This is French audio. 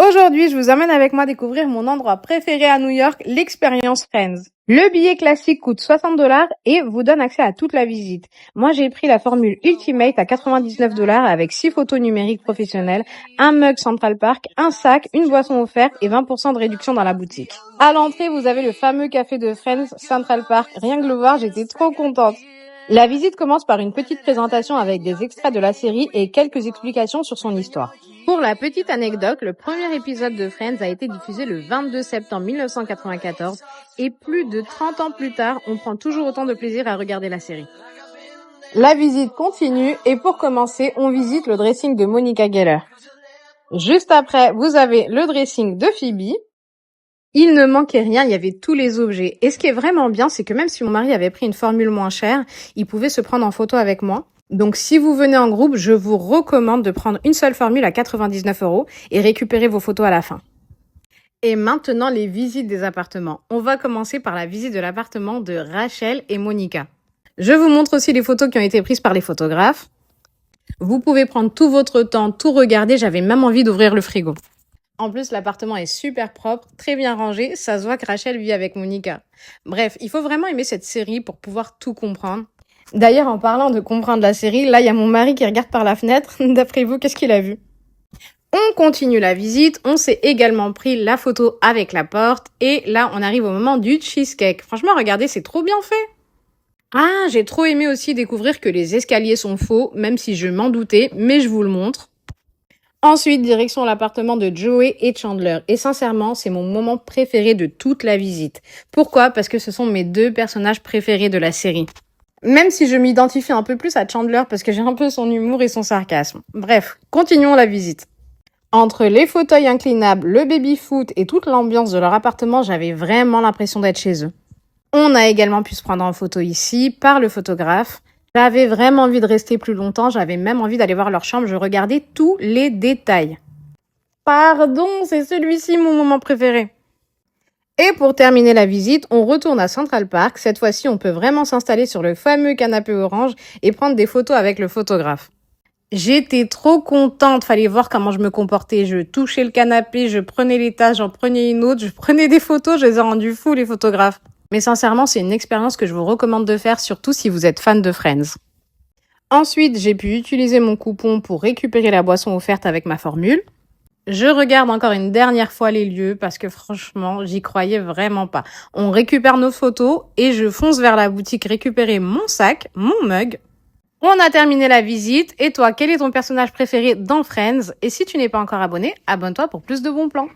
Aujourd'hui, je vous emmène avec moi découvrir mon endroit préféré à New York, l'expérience Friends. Le billet classique coûte 60$ et vous donne accès à toute la visite. Moi, j'ai pris la formule Ultimate à 99$ avec 6 photos numériques professionnelles, un mug Central Park, un sac, une boisson offerte et 20% de réduction dans la boutique. À l'entrée, vous avez le fameux café de Friends Central Park. Rien que le voir, j'étais trop contente. La visite commence par une petite présentation avec des extraits de la série et quelques explications sur son histoire. Pour la petite anecdote, le premier épisode de Friends a été diffusé le 22 septembre 1994 et plus de 30 ans plus tard, on prend toujours autant de plaisir à regarder la série. La visite continue et pour commencer, on visite le dressing de Monica Geller. Juste après, vous avez le dressing de Phoebe. Il ne manquait rien, il y avait tous les objets. Et ce qui est vraiment bien, c'est que même si mon mari avait pris une formule moins chère, il pouvait se prendre en photo avec moi. Donc si vous venez en groupe, je vous recommande de prendre une seule formule à 99€ et récupérer vos photos à la fin. Et maintenant, les visites des appartements. On va commencer par la visite de l'appartement de Rachel et Monica. Je vous montre aussi les photos qui ont été prises par les photographes. Vous pouvez prendre tout votre temps, tout regarder. J'avais même envie d'ouvrir le frigo. En plus, l'appartement est super propre, très bien rangé. Ça se voit que Rachel vit avec Monica. Bref, il faut vraiment aimer cette série pour pouvoir tout comprendre. D'ailleurs, en parlant de comprendre la série, là, il y a mon mari qui regarde par la fenêtre. D'après vous, qu'est-ce qu'il a vu? On continue la visite. On s'est également pris la photo avec la porte. Et là, on arrive au moment du cheesecake. Franchement, regardez, c'est trop bien fait. Ah, j'ai trop aimé aussi découvrir que les escaliers sont faux, même si je m'en doutais, mais je vous le montre. Ensuite, direction l'appartement de Joey et Chandler. Et sincèrement, c'est mon moment préféré de toute la visite. Pourquoi? Parce que ce sont mes deux personnages préférés de la série. Même si je m'identifie un peu plus à Chandler parce que j'ai un peu son humour et son sarcasme. Bref, continuons la visite. Entre les fauteuils inclinables, le baby-foot et toute l'ambiance de leur appartement, j'avais vraiment l'impression d'être chez eux. On a également pu se prendre en photo ici par le photographe. J'avais vraiment envie de rester plus longtemps, j'avais même envie d'aller voir leur chambre, je regardais tous les détails. Pardon, c'est celui-ci mon moment préféré. Et pour terminer la visite, on retourne à Central Park. Cette fois-ci, on peut vraiment s'installer sur le fameux canapé orange et prendre des photos avec le photographe. J'étais trop contente, fallait voir comment je me comportais. Je touchais le canapé, je prenais les tasses, j'en prenais une autre, je prenais des photos, je les ai rendues fous les photographes. Mais sincèrement, c'est une expérience que je vous recommande de faire, surtout si vous êtes fan de Friends. Ensuite, j'ai pu utiliser mon coupon pour récupérer la boisson offerte avec ma formule. Je regarde encore une dernière fois les lieux parce que franchement, j'y croyais vraiment pas. On récupère nos photos et je fonce vers la boutique récupérer mon sac, mon mug. On a terminé la visite. Et toi, quel est ton personnage préféré dans Friends? Et si tu n'es pas encore abonné, abonne-toi pour plus de bons plans.